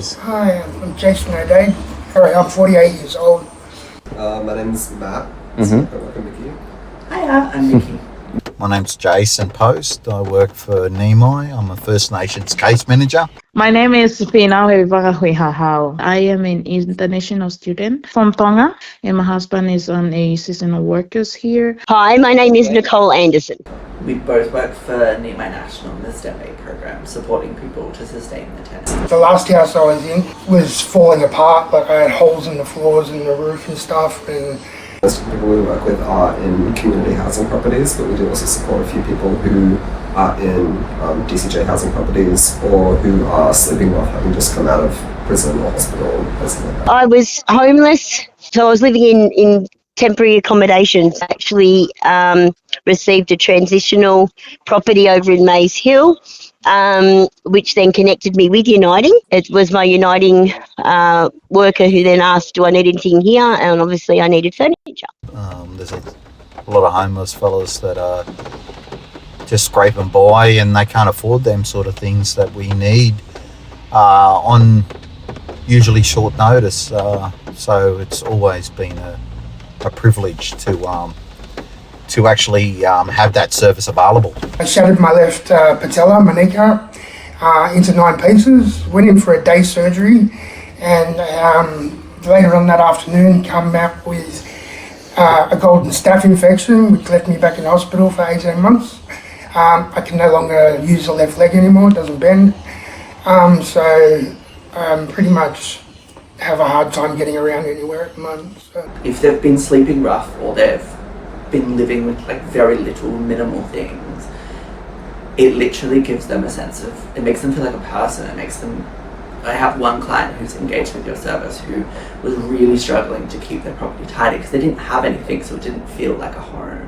Hi, I'm Jason O'Day. I'm 48 years old. My name's Matt. Mm-hmm. I work with Mickey. Hiya, I'm Mickey. My name's Jason Post. I work for Nimai. I'm a First Nations case manager. My name is Pina Hau. I am an international student from Tonga, and my husband is on a seasonal workers here. Hi, my name is Nicole Anderson. We both work for Nimai National in the STEM Aid program, supporting people to sustain their tenants. The last house I was in was falling apart. Like I had holes in the floors and the roof and stuff. And Most of the people we work with are in community housing properties, but we do also support a few people who are in DCJ housing properties or who are sleeping off having just come out of prison or hospital, places like that. I was homeless, so I was living in temporary accommodations. Actually received a transitional property over in Mays Hill, which then connected me with Uniting. It was my Uniting worker who then asked, do I need anything here? And obviously I needed furniture. There's a lot of homeless fellas that are just scraping by and they can't afford them sort of things that we need on usually short notice. So it's always been a privilege to actually have that service available. I shattered my left patella, my kneecap, into 9 pieces. Went in for a day surgery, and later on that afternoon, come back with a golden staph infection, which left me back in hospital for 18 months. I can no longer use the left leg anymore; it doesn't bend. So pretty much have a hard time getting around anywhere at the moment. So. If they've been sleeping rough or they've been living with like very little, minimal things, it literally gives them a sense of, it makes them feel like a person. It makes them, I have one client who's engaged with your service who was really struggling to keep their property tidy because they didn't have anything, so it didn't feel like a home.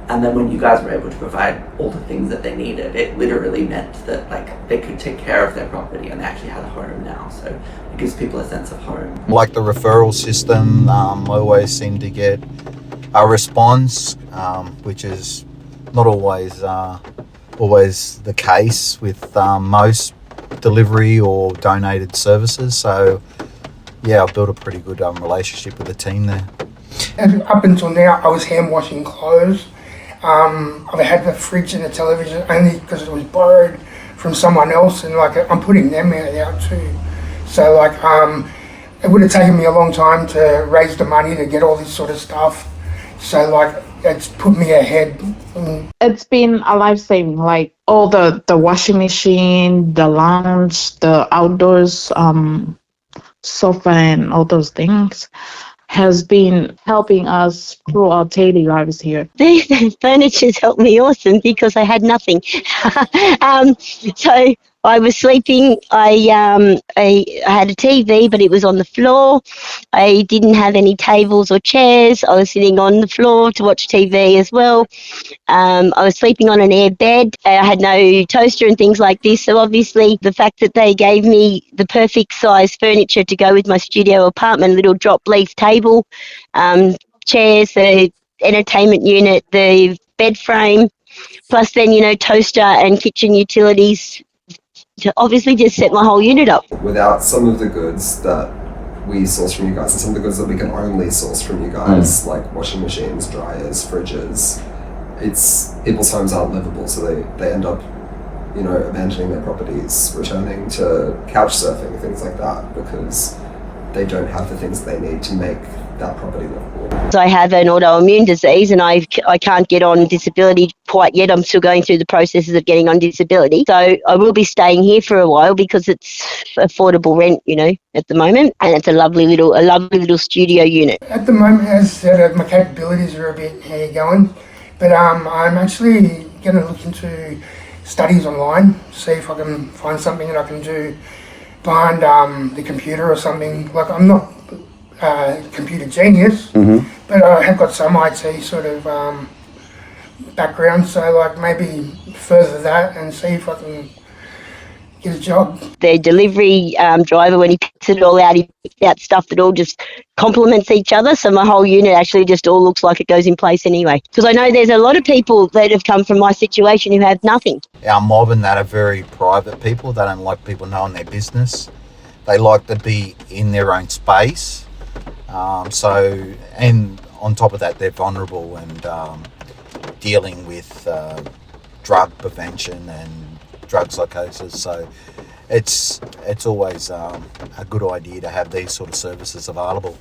And then when you guys were able to provide all the things that they needed, it literally meant that like they could take care of their property and they actually had a home now. So it gives people a sense of home. Like the referral system, I always seem to get a response, which is not always the case with most delivery or donated services. So yeah, I've built a pretty good relationship with the team there. And up until now, I was hand washing clothes. I've had the fridge and the television only because it was borrowed from someone else, and like I'm putting them out too. So like it would have taken me a long time to raise the money to get all this sort of stuff. So like it's put me ahead. It's been a life-saving, like all the washing machine, the lounge, the outdoors sofa and all those things has been helping us through our daily lives here. The furniture's helped me awesome because I had nothing. So I was sleeping. I had a TV, but it was on the floor. I didn't have any tables or chairs. I was sitting on the floor to watch TV as well. I was sleeping on an air bed. I had no toaster and things like this. So obviously the fact that they gave me the perfect size furniture to go with my studio apartment, little drop leaf table, chairs, the entertainment unit, the bed frame, plus then, toaster and kitchen utilities, to obviously just set my whole unit up. Without some of the goods that we source from you guys and some of the goods that we can only source from you guys, like washing machines, dryers, fridges, people's homes aren't livable, so they end up, abandoning their properties, returning to couch surfing, things like that, because they don't have the things they need to make that property livable. So I have an autoimmune disease and I can't get on disability quite yet. I'm still going through the processes of getting on disability. So I will be staying here for a while because it's affordable rent, at the moment. And it's a lovely little studio unit. At the moment, as I said, my capabilities are a bit going, but I'm actually going to look into studies online, see if I can find something that I can do behind the computer or something. Like I'm not computer genius, but I have got some IT sort of background, so like maybe further that and see if I can get a job. The delivery driver, when he picks it all out, he picks out stuff that all just complements each other, so my whole unit actually just all looks like it goes in place anyway. Because I know there's a lot of people that have come from my situation who have nothing. Our mob and that are very private people. They don't like people knowing their business. they like to be in their own space. And on top of that, they're vulnerable and dealing with drug prevention and drug psychosis. So it's always a good idea to have these sort of services available.